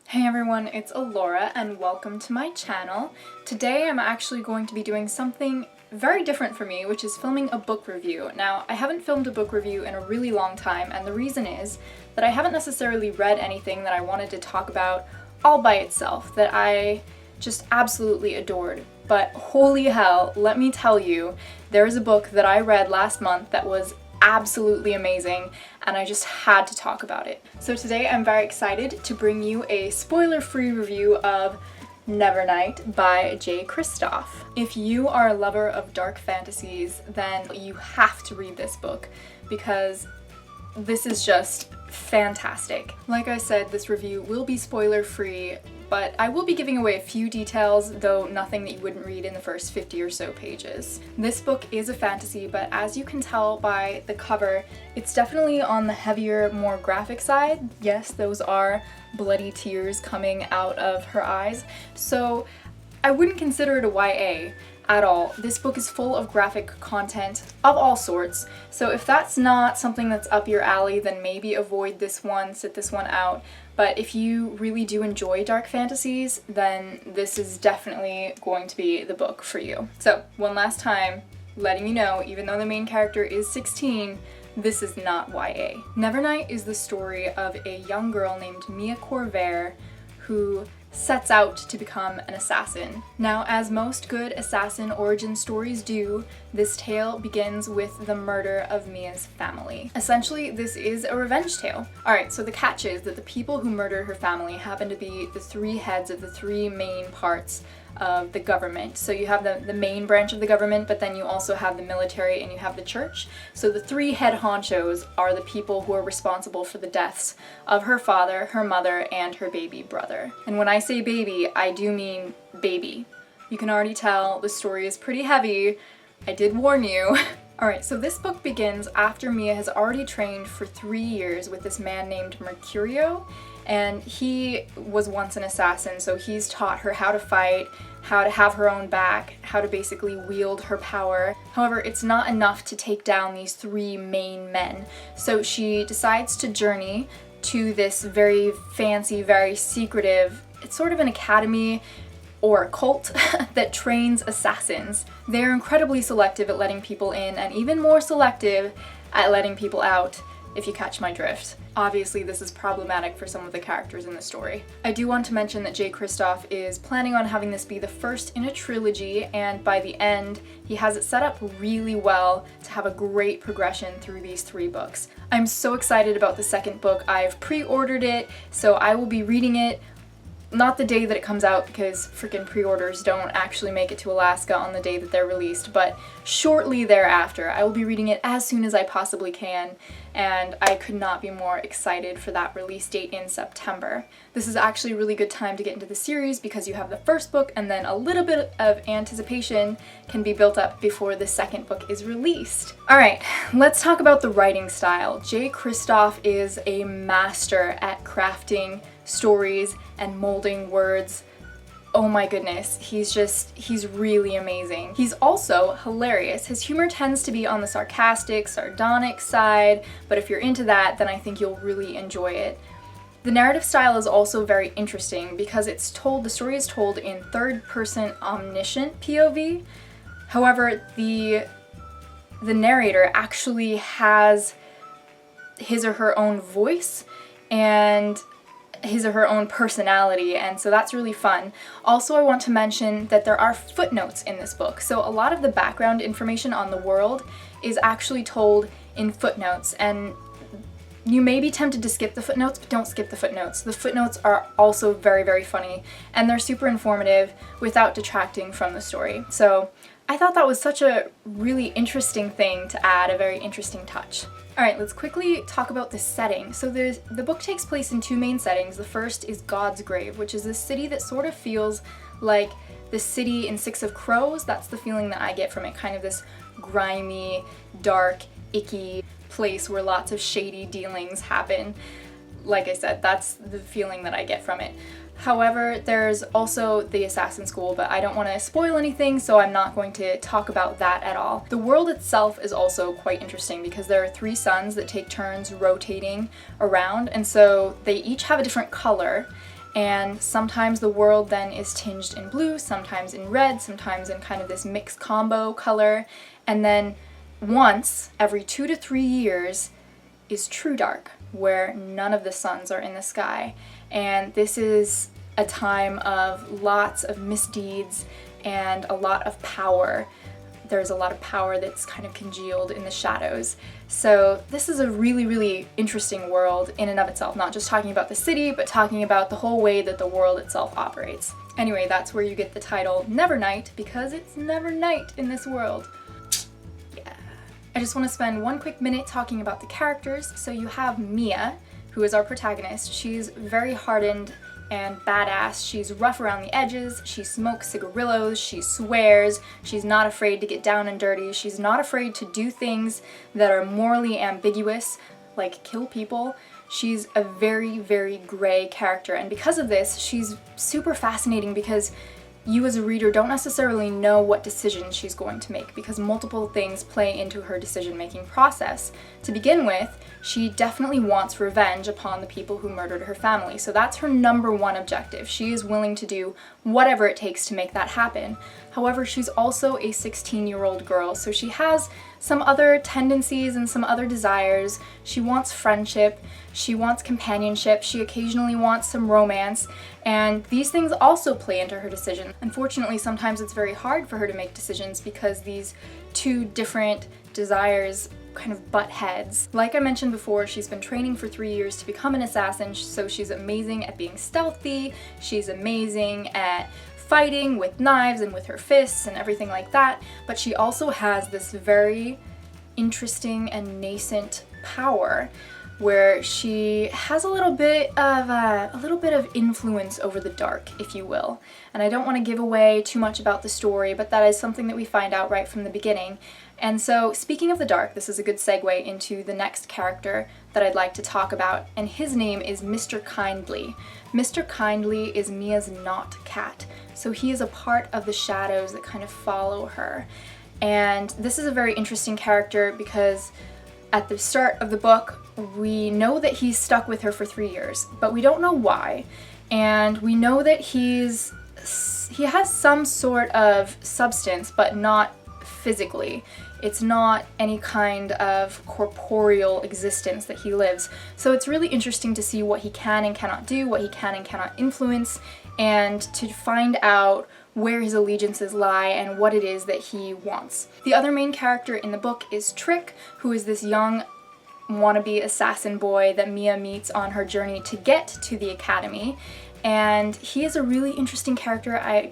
Hey everyone, it's Alora and welcome to my channel. Today I'm actually going to be doing something very different for me, which is filming a book review. Now, I haven't filmed a book review in a really long time, and the reason is that I haven't necessarily read anything that I wanted to talk about all by itself, that I just absolutely adored. But holy hell, let me tell you, there is a book that I read last month that was absolutely amazing, and I just had to talk about it. So today I'm very excited to bring you a spoiler-free review of Nevernight by Kristoff. If you are a lover of dark fantasies, then you have to read this book because this is just fantastic. Like I said, this review will be spoiler-free, but I will be giving away a few details, though nothing that you wouldn't read in the first 50 or so pages. This book is a fantasy, but as you can tell by the cover, it's definitely on the heavier, more graphic side. Yes, those are bloody tears coming out of her eyes, so I wouldn't consider it a YA at all. This book is full of graphic content of all sorts, so if that's not something that's up your alley, then maybe avoid this one, sit this one out. But if you really do enjoy dark fantasies, then this is definitely going to be the book for you. So, one last time, letting you know, even though the main character is 16, this is not YA. Nevernight is the story of a young girl named Mia Corvair who sets out to become an assassin. Now, as most good assassin origin stories do, this tale begins with the murder of Mia's family. Essentially, this is a revenge tale. Alright, so the catch is that the people who murdered her family happen to be the three heads of the three main parts of the government. So you have the main branch of the government, but then you also have the military and you have the church. So the three head honchos are the people who are responsible for the deaths of her father, her mother, and her baby brother. And when I say baby, I do mean baby. You can already tell the story is pretty heavy. I did warn you. Alright, so this book begins after Mia has already trained for 3 years with this man named Mercurio, and he was once an assassin, so he's taught her how to fight, how to have her own back, how to basically wield her power. However, it's not enough to take down these three main men, so she decides to journey to this very fancy, very secretive, it's sort of an academy or a cult that trains assassins. They're incredibly selective at letting people in, and even more selective at letting people out, if you catch my drift. Obviously, this is problematic for some of the characters in the story. I do want to mention that Kristoff is planning on having this be the first in a trilogy, and by the end, he has it set up really well to have a great progression through these 3 books. I'm so excited about the second book. I've pre-ordered it, so I will be reading it not the day that it comes out, because freaking pre-orders don't actually make it to Alaska on the day that they're released, but shortly thereafter. I will be reading it as soon as I possibly can, and I could not be more excited for that release date in September. This is actually a really good time to get into the series because you have the first book and then a little bit of anticipation can be built up before the second book is released. Alright, let's talk about the writing style. Kristoff is a master at crafting stories and molding words. Oh my goodness, he's really amazing. He's also hilarious. His humor tends to be on the sarcastic, sardonic side, but if you're into that, then I think you'll really enjoy it. The narrative style is also very interesting because the story is told in third-person omniscient POV. However, the narrator actually has his or her own voice and his or her own personality, and so that's really fun. Also, I want to mention that there are footnotes in this book, so a lot of the background information on the world is actually told in footnotes, and you may be tempted to skip the footnotes, but don't skip the footnotes. The footnotes are also very, very funny, and they're super informative without detracting from the story. So I thought that was such a really interesting thing to add, a very interesting touch. Alright, let's quickly talk about the setting. So the book takes place in 2 main settings. The first is God's Grave, which is a city that sort of feels like the city in Six of Crows. That's the feeling that I get from it, kind of this grimy, dark, icky place where lots of shady dealings happen. Like I said, that's the feeling that I get from it. However, there's also the assassin school, but I don't want to spoil anything, so I'm not going to talk about that at all. The world itself is also quite interesting because there are 3 suns that take turns rotating around, and so they each have a different color, and sometimes the world then is tinged in blue, sometimes in red, sometimes in kind of this mixed combo color, and then once every 2 to 3 years is true dark, where none of the suns are in the sky. And this is a time of lots of misdeeds and a lot of power. There's a lot of power that's kind of congealed in the shadows. So this is a really, really interesting world in and of itself, not just talking about the city, but talking about the whole way that the world itself operates. Anyway, that's where you get the title Nevernight, because it's never night in this world. Yeah. I just want to spend one quick minute talking about the characters. So you have Mia, who is our protagonist. She's very hardened and badass. She's rough around the edges, she smokes cigarillos, she swears, she's not afraid to get down and dirty, she's not afraid to do things that are morally ambiguous, like kill people. She's a very, very gray character, and because of this, she's super fascinating because you as a reader don't necessarily know what decision she's going to make because multiple things play into her decision-making process. To begin with, she definitely wants revenge upon the people who murdered her family, so that's her number one objective. She is willing to do whatever it takes to make that happen. However, she's also a 16-year-old girl, so she has some other tendencies and some other desires. She wants friendship, she wants companionship, she occasionally wants some romance, and these things also play into her decision. Unfortunately, sometimes it's very hard for her to make decisions because these two different desires kind of butt heads. Like I mentioned before, she's been training for 3 years to become an assassin, so she's amazing at being stealthy, she's amazing at fighting with knives and with her fists and everything like that, but she also has this very interesting and nascent power where she has a little bit of influence over the dark, if you will. And I don't want to give away too much about the story, but that is something that we find out right from the beginning. And so, speaking of the dark, this is a good segue into the next character that I'd like to talk about, and his name is Mr. Kindly. Mr. Kindly is Mia's not cat, so he is a part of the shadows that kind of follow her. And this is a very interesting character because at the start of the book, we know that he's stuck with her for 3 years, but we don't know why. And we know that he has some sort of substance, but not physically. It's not any kind of corporeal existence that he lives. So it's really interesting to see what he can and cannot do, what he can and cannot influence, and to find out where his allegiances lie and what it is that he wants. The other main character in the book is Trick, who is this young wannabe assassin boy that Mia meets on her journey to get to the academy. And he is a really interesting character.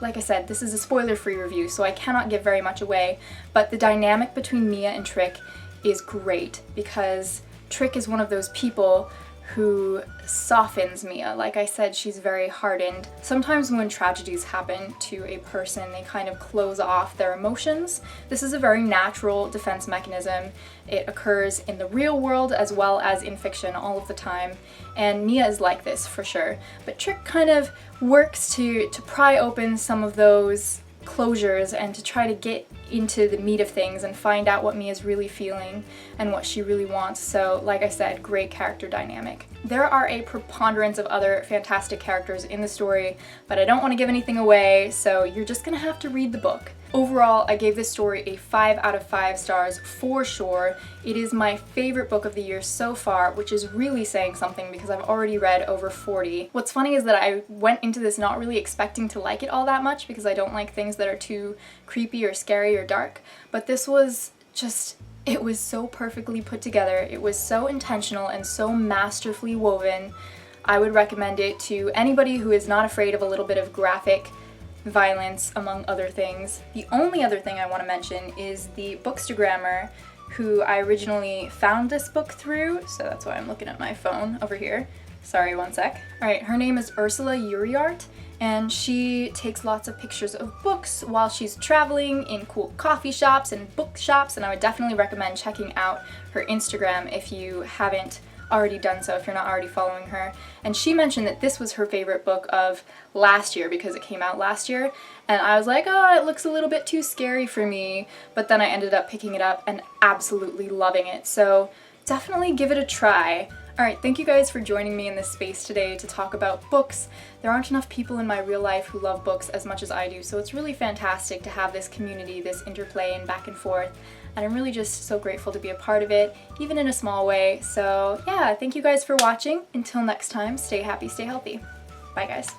Like I said, this is a spoiler-free review, so I cannot give very much away, but the dynamic between Mia and Trick is great because Trick is one of those people who softens Mia. Like I said, she's very hardened. Sometimes when tragedies happen to a person, they kind of close off their emotions. This is a very natural defense mechanism. It occurs in the real world as well as in fiction all of the time, and Mia is like this for sure. But Trick kind of works to pry open some of those closures and to try to get into the meat of things and find out what Mia's really feeling and what she really wants. So, like I said, great character dynamic. There are a preponderance of other fantastic characters in the story, but I don't want to give anything away, so you're just gonna have to read the book. Overall, I gave this story a 5 out of 5 stars for sure. It is my favorite book of the year so far, which is really saying something because I've already read over 40. What's funny is that I went into this not really expecting to like it all that much because I don't like things that are too creepy or scary or dark, but this was just, it was so perfectly put together. It was so intentional and so masterfully woven. I would recommend it to anybody who is not afraid of a little bit of graphic violence, among other things. The only other thing I want to mention is the bookstagrammer who I originally found this book through, so that's why I'm looking at my phone over here. Sorry, one sec. Alright, her name is Ursula Uriart, and she takes lots of pictures of books while she's traveling in cool coffee shops and bookshops, and I would definitely recommend checking out her Instagram if you haven't already done so, if you're not already following her. And she mentioned that this was her favorite book of last year because it came out last year, and I was like, oh, it looks a little bit too scary for me, but then I ended up picking it up and absolutely loving it. So definitely give it a try. Alright, thank you guys for joining me in this space today to talk about books. There aren't enough people in my real life who love books as much as I do, so it's really fantastic to have this community, this interplay and back and forth, and I'm really just so grateful to be a part of it, even in a small way. So yeah, thank you guys for watching. Until next time, stay happy, stay healthy. Bye guys.